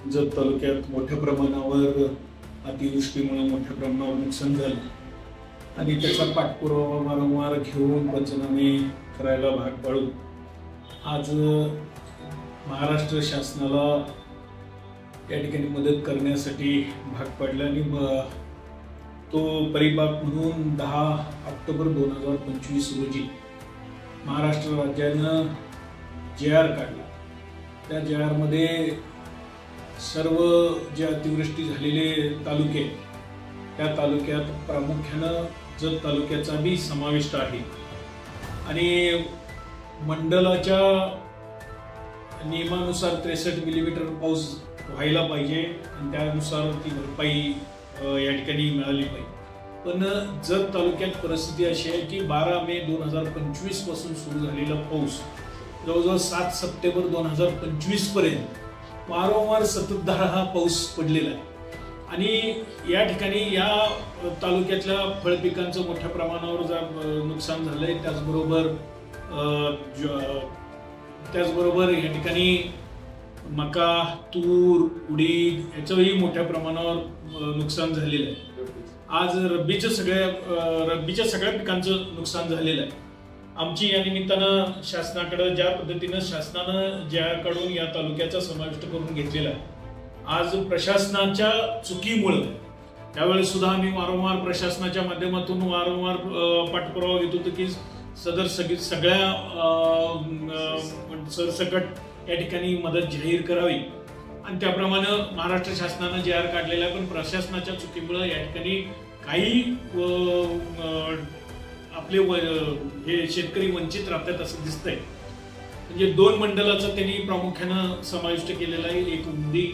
जत तालुक्यात मोठ्या प्रमाणावर अतिवृष्टीमुळे मोठ्या प्रमाणावर नुकसान झालं आणि त्याचा पाठपुरावा वारंवार घेऊन पंचनामे करायला भाग पाडून आज महाराष्ट्र शासनाला या ठिकाणी मदत करण्यासाठी भाग पडला आणि तो परिपाक म्हणून 10 ऑक्टोबर 2025 रोजी महाराष्ट्र राज्यानं JR काढला। त्या JR मध्ये सर्व जे अतिवृष्टी झालेले तालुके त्या तालुक्यात प्रामुख्यानं जत तालुक्याचा बी समाविष्ट आहे आणि मंडलाच्या नियमानुसार 63 मिलीमीटर पाऊस व्हायला पाहिजे आणि त्यानुसार ती भरपाई या ठिकाणी मिळाली पाहिजे। पण जत तालुक्यात परिस्थिती अशी आहे की 12 मे 2025 पासून सुरू झालेला पाऊस जवळजवळ 7 सप्टेंबर 2025 पर्यंत वारंवार संततधार हा पाऊस पडलेला आहे आणि या ठिकाणी या तालुक्यातल्या फळपिकांचं मोठ्या प्रमाणावर नुकसान झालंय। त्याचबरोबर या ठिकाणी मका, तूर, उडीद याचंही मोठ्या प्रमाणावर नुकसान झालेलं आहे। आज रब्बीच्या सगळ्या पिकांचं नुकसान झालेलं आहे। आमची या निमित्तानं शासनाकडे ज्या पद्धतीनं शासनानं JR काढून या तालुक्याचा समाविष्ट करून घेतलेला आहे, आज प्रशासनाच्या चुकीमुळे त्यावेळेस सुद्धा आम्ही वारंवार प्रशासनाच्या माध्यमातून वारंवार पाठपुरावा घेत होतो की सदर सगळ्या सरसकट या ठिकाणी मदत जाहीर करावी आणि त्याप्रमाणे महाराष्ट्र शासनानं JR काढलेला आहे। पण प्रशासनाच्या चुकीमुळे या ठिकाणी काही आपले हे शेतकरी वंचित राहतात असं दिसतंय। म्हणजे 2 मंडलाचा त्यांनी प्रामुख्यानं समाविष्ट केलेला आहे, एक उंदी,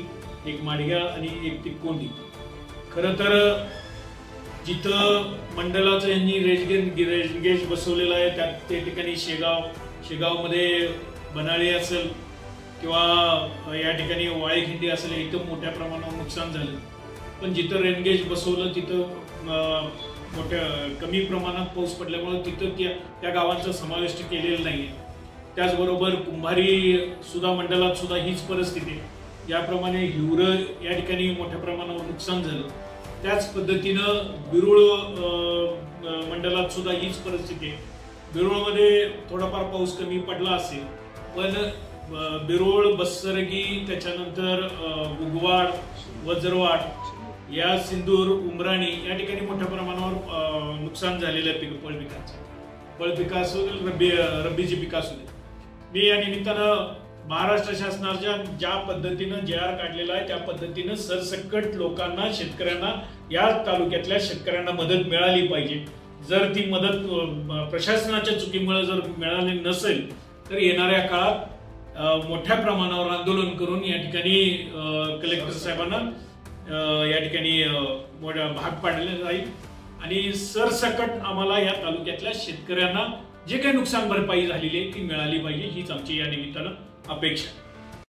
एक माडग्या आणि एक तिकोंडी। खरं तर जिथं मंडलाचं यांनी रेंज बसवलेला आहे त्या ठिकाणी शेगाव मध्ये बनाळे असेल किंवा या ठिकाणी वाळेखिंडी असेल इथं मोठ्या प्रमाणावर नुकसान झालं। पण जिथं रेनगेज बसवलं तिथं कमी प्रमाणात पाऊस पडल्यामुळे तिथं त्या गावांचा समावेश केलेला नाहीये। त्याचबरोबर कुंभारी सुद्धा मंडलात सुद्धा हीच परिस्थिती आहे। ज्याप्रमाणे हिवर या ठिकाणी मोठ्या प्रमाणावर नुकसान झालं त्याच पद्धतीनं बिरुळ मंडलात सुद्धा हीच परिस्थिती आहे। बिरुळमध्ये थोडाफार पाऊस कमी पडला असेल पण बिरुळ, बस्सरगी, त्याच्यानंतर उगवाड, वज्रवाड या सिंदूर, उमराणी या ठिकाणी मोठ्या प्रमाणावर नुकसान झालेलं आहे फळपिका असो रब्बीची पिका असू दे। मी या निमित्तानं महाराष्ट्र शासनाच्या ज्या पद्धतीनं JR काढलेला आहे त्या पद्धतीनं सरसकट लोकांना, शेतकऱ्यांना, या तालुक्यातल्या शेतकऱ्यांना मदत मिळाली पाहिजे। जर ती मदत प्रशासनाच्या चुकीमुळे जर मिळाली नसेल तर येणाऱ्या काळात मोठ्या प्रमाणावर आंदोलन करून या ठिकाणी कलेक्टर साहेबांना या ठिकाणी मोठा भाग पाडले जाईल आणि सरसकट आम्हाला या तालुक्यातल्या शेतकऱ्यांना जे काही नुकसान भरपाई झालेली आहे ती मिळाली पाहिजे हीच आमची या निमित्तानं अपेक्षा।